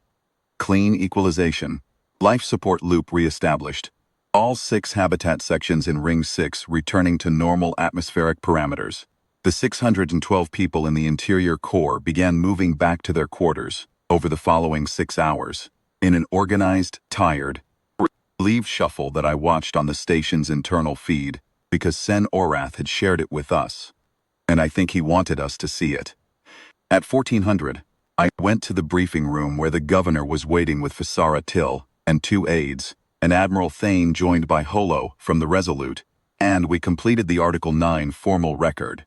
Clean equalization. Life support loop reestablished. All 6 habitat sections in Ring 6 returning to normal atmospheric parameters. The 612 people in the interior core began moving back to their quarters over the following 6 hours, in an organized, tired, relieved shuffle that I watched on the station's internal feed because Sen Orath had shared it with us, and I think he wanted us to see it. At 1400, I went to the briefing room where the Governor was waiting with Varath Till and 2 aides, and Admiral Thane joined by Holo from the Resolute, and we completed the Article 9 formal record.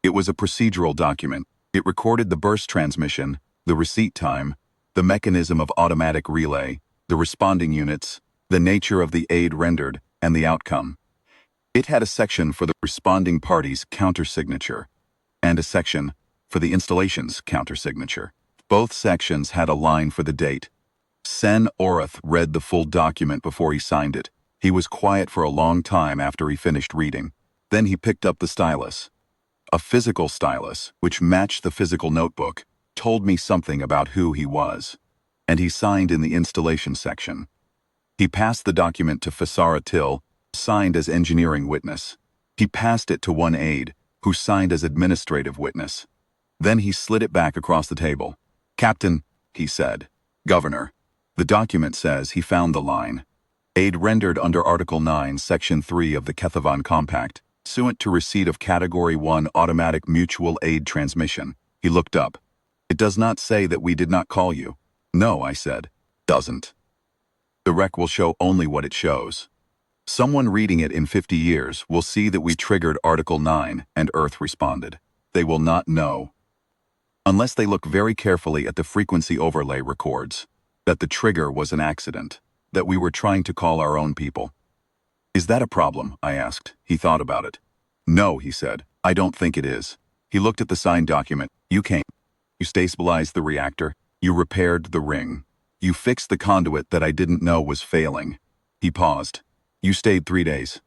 It was a procedural document. It recorded the burst transmission, the receipt time, the mechanism of automatic relay, the responding units, the nature of the aid rendered, and the outcome. It had a section for the responding party's countersignature, and a section for the installation's countersignature. Both sections had a line for the date. Sen Orath read the full document before he signed it. He was quiet for a long time after he finished reading. Then he picked up the stylus. A physical stylus, which matched the physical notebook, told me something about who he was. And he signed in the installation section. He passed the document to Varath Till, signed as engineering witness. He passed it to one aide, who signed as administrative witness. Then he slid it back across the table. "Captain," he said. "Governor, the document says he found the line. Aid rendered under Article 9, Section 3 of the Kethavan Compact, pursuant to receipt of Category 1 automatic mutual aid transmission." He looked up. "It does not say that we did not call you." "No," I said. "Doesn't. The rec will show only what it shows. Someone reading it in 50 years will see that we triggered Article 9 and Earth responded. they will not know, unless they look very carefully at the frequency overlay records, that the trigger was an accident, that we were trying to call our own people. Is that a problem? I asked. He thought about it. No, he said. I don't think it is. He looked at the signed document. You came. You stabilized the reactor. You repaired the ring. You fixed the conduit that I didn't know was failing. He paused. You stayed 3 days.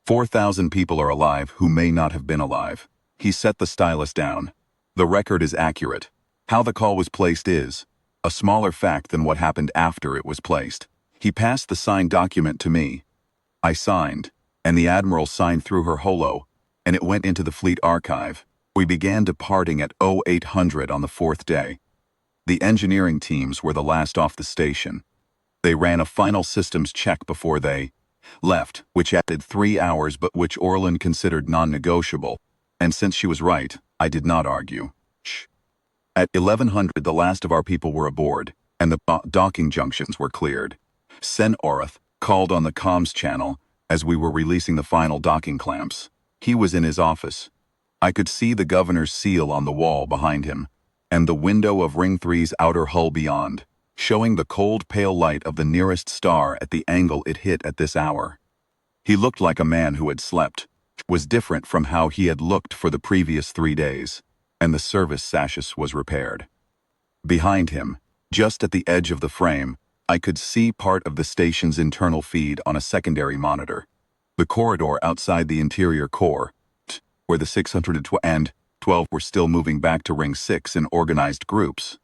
4,000 people are alive who may not have been alive. He set the stylus down. The record is accurate. How the call was placed is a smaller fact than what happened after it was placed. He passed the signed document to me. I signed, and the Admiral signed through her holo, and it went into the fleet archive. We began departing at 0800 on the 4th day. The engineering teams were the last off the station. They ran a final systems check before they left, which added 3 hours but which Orlin considered non-negotiable, and since she was right, I did not argue. Shh. At 1100 the last of our people were aboard, and the docking junctions were cleared. Sen Orath called on the comms channel as we were releasing the final docking clamps. He was in his office. I could see the governor's seal on the wall behind him, and the window of Ring 3's outer hull beyond, showing the cold pale light of the nearest star at the angle it hit at this hour. He looked like a man who had slept, was different from how he had looked for the previous 3 days, and the service sashes was repaired. Behind him, just at the edge of the frame, I could see part of the station's internal feed on a secondary monitor. The corridor outside the interior core, where the 612 were still moving back to Ring 6 in organized groups,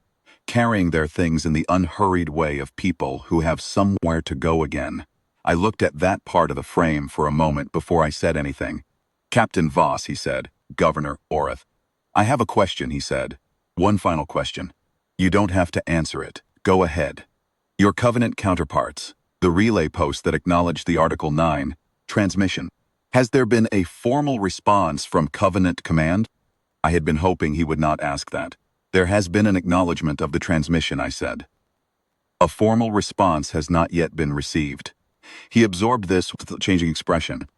carrying their things in the unhurried way of people who have somewhere to go again. I looked at that part of the frame for a moment before I said anything. Captain Voss, he said. Governor Orath. I have a question, he said. One final question. You don't have to answer it. Go ahead. Your Covenant counterparts, the relay post that acknowledged the Article 9 transmission. Has there been a formal response from Covenant Command? I had been hoping he would not ask that. There has been an acknowledgement of the transmission, I said. A formal response has not yet been received. He absorbed this with a changing expression.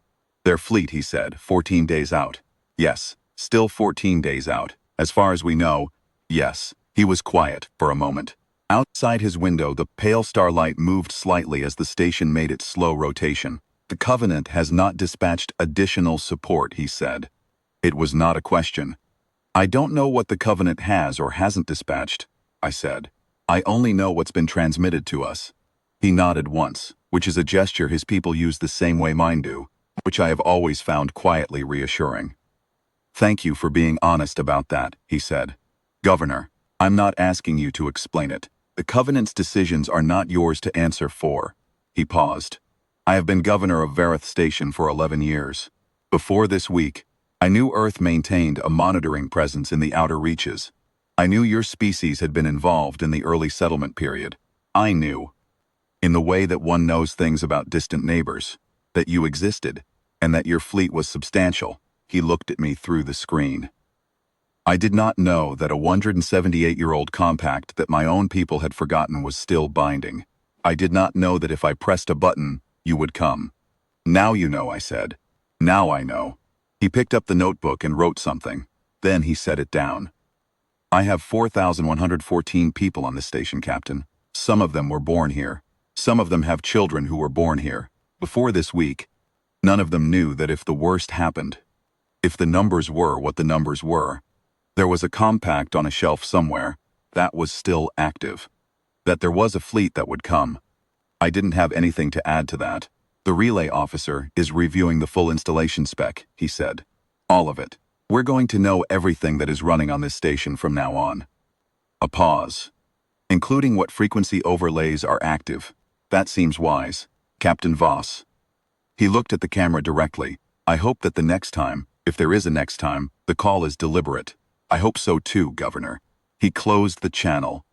Their fleet, he said, 14 days out. Yes, still 14 days out. As far as we know, yes. He was quiet for a moment. Outside his window, the pale starlight moved slightly as the station made its slow rotation. The Covenant has not dispatched additional support, he said. It was not a question. I don't know what the Covenant has or hasn't dispatched, I said. I only know what's been transmitted to us. He nodded once, which is a gesture his people use the same way mine do, which I have always found quietly reassuring. Thank you for being honest about that, he said. Governor, I'm not asking you to explain it. The Covenant's decisions are not yours to answer for. He paused. I have been governor of Varath Station for 11 years. Before this week, I knew Earth maintained a monitoring presence in the outer reaches. I knew your species had been involved in the early settlement period. I knew, in the way that one knows things about distant neighbors, that you existed, and that your fleet was substantial. He looked at me through the screen. I did not know that a 178-year-old compact that my own people had forgotten was still binding. I did not know that if I pressed a button, you would come. Now you know, I said. Now I know. He picked up the notebook and wrote something. Then he set it down. I have 4,114 people on this station, Captain. Some of them were born here. Some of them have children who were born here. Before this week, none of them knew that if the worst happened, if the numbers were what the numbers were, there was a compact on a shelf somewhere that was still active, that there was a fleet that would come. I didn't have anything to add to that. The relay officer is reviewing the full installation spec, he said. All of it. We're going to know everything that is running on this station from now on. A pause. Including what frequency overlays are active. That seems wise. Captain Voss. He looked at the camera directly. I hope that the next time, if there is a next time, the call is deliberate. I hope so too, Governor. He closed the channel.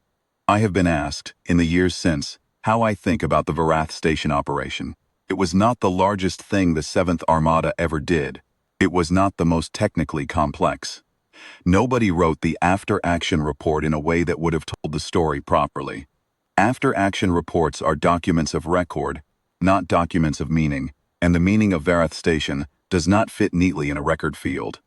I have been asked, in the years since, how I think about the Varath Station operation. It was not the largest thing the 7th Armada ever did. It was not the most technically complex. Nobody wrote the after-action report in a way that would have told the story properly. After-action reports are documents of record, not documents of meaning, and the meaning of Varath Station does not fit neatly in a record field.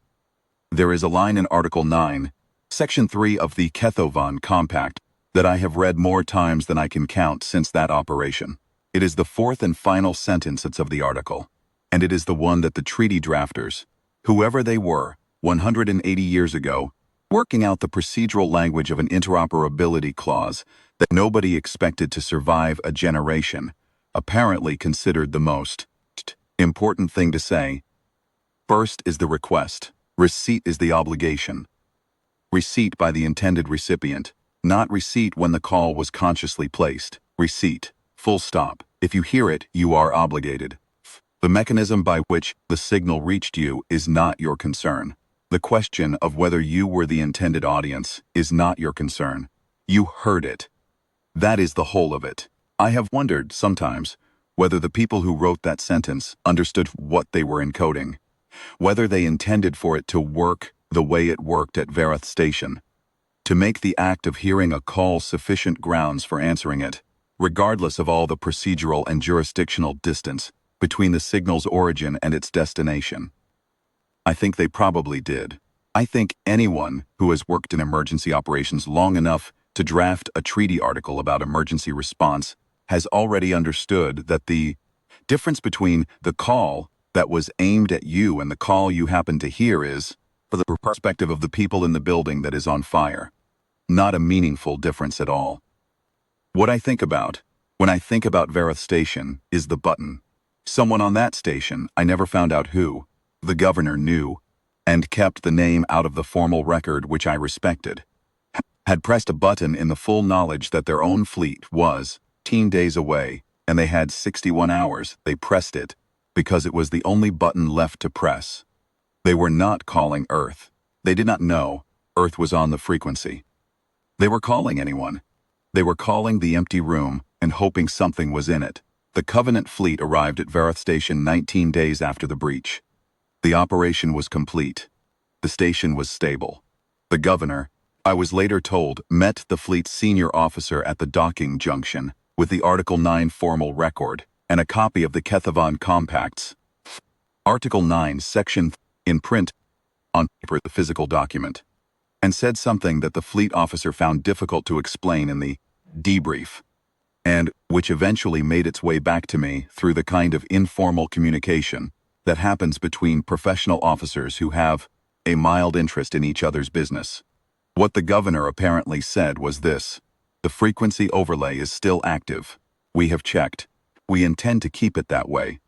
There is a line in Article 9, Section 3 of the Kethovan Compact that I have read more times than I can count since that operation. It is the fourth and final sentence of the article, and it is the one that the treaty drafters, whoever they were, 180 years ago, working out the procedural language of an interoperability clause that nobody expected to survive a generation, apparently considered the most important thing to say. First is the request. Receipt is the obligation. Receipt by the intended recipient, not receipt when the call was consciously placed. Receipt. Full stop. If you hear it, you are obligated. The mechanism by which the signal reached you is not your concern. The question of whether you were the intended audience is not your concern. You heard it. That is the whole of it. I have wondered, sometimes, whether the people who wrote that sentence understood what they were encoding, whether they intended for it to work the way it worked at Varath Station, to make the act of hearing a call sufficient grounds for answering it, regardless of all the procedural and jurisdictional distance between the signal's origin and its destination. I think they probably did. I think anyone who has worked in emergency operations long enough to draft a treaty article about emergency response has already understood that the difference between the call that was aimed at you and the call you happen to hear is, for the perspective of the people in the building that is on fire, not a meaningful difference at all. What I think about, when I think about Varath Station, is the button. Someone on that station, I never found out who, the governor knew, and kept the name out of the formal record which I respected, had pressed a button in the full knowledge that their own fleet was 10 days away, and they had 61 hours. They pressed it because it was the only button left to press. They were not calling Earth. They did not know Earth was on the frequency. They were calling anyone. They were calling the empty room and hoping something was in it. The Covenant fleet arrived at Varath Station 19 days after the breach. The operation was complete. The station was stable. The governor, I was later told, met the fleet's senior officer at the docking junction with the Article 9 formal record and a copy of the Kethovan Compacts. Article 9, Section in print, on paper, the physical document, and said something that the fleet officer found difficult to explain in the debrief, and which eventually made its way back to me through the kind of informal communication that happens between professional officers who have a mild interest in each other's business. What the governor apparently said was this: the frequency overlay is still active. We have checked. We intend to keep it that way.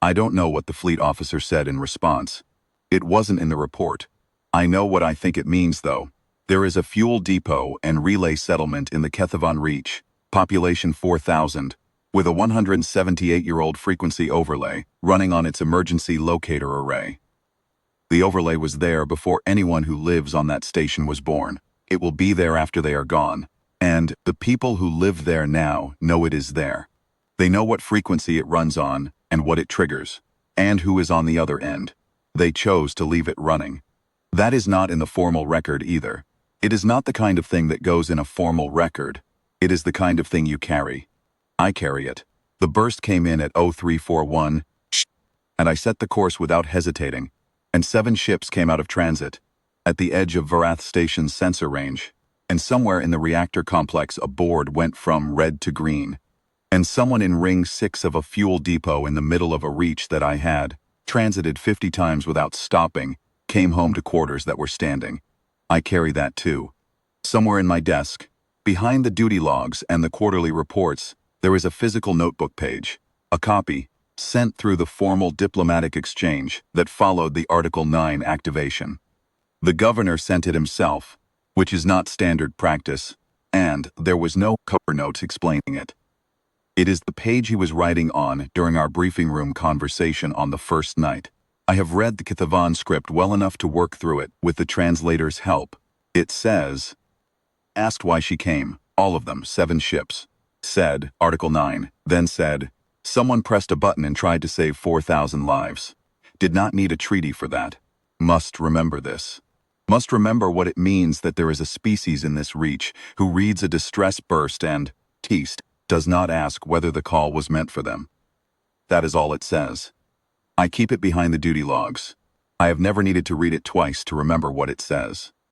I don't know what the fleet officer said in response. It wasn't in the report. I know what I think it means, though. There is a fuel depot and relay settlement in the Kethovan Reach, population 4,000, with a 178-year-old frequency overlay running on its emergency locator array. The overlay was there before anyone who lives on that station was born. It will be there after they are gone. And the people who live there now know it is there. They know what frequency it runs on and what it triggers, and who is on the other end. They chose to leave it running. That is not in the formal record either. It is not the kind of thing that goes in a formal record. It is the kind of thing you carry. I carry it. The burst came in at 0341, and I set the course without hesitating, and 7 ships came out of transit, at the edge of Varath Station's sensor range, and somewhere in the reactor complex a board went from red to green, and someone in Ring 6 of a fuel depot in the middle of a reach that I had transited 50 times without stopping came home to quarters that were standing. I carry that too. Somewhere in my desk, behind the duty logs and the quarterly reports, there is a physical notebook page, a copy, sent through the formal diplomatic exchange that followed the Article 9 activation. The governor sent it himself, which is not standard practice, and there was no cover note explaining it. It is the page he was writing on during our briefing room conversation on the first night. I have read the Kethovan script well enough to work through it with the translator's help. It says, asked why she came, all of them, 7 ships. Said, Article 9, then said, someone pressed a button and tried to save 4,000 lives. Did not need a treaty for that. Must remember this. Must remember what it means that there is a species in this reach who reads a distress burst and, teased, does not ask whether the call was meant for them. That is all it says. I keep it behind the duty logs. I have never needed to read it twice to remember what it says.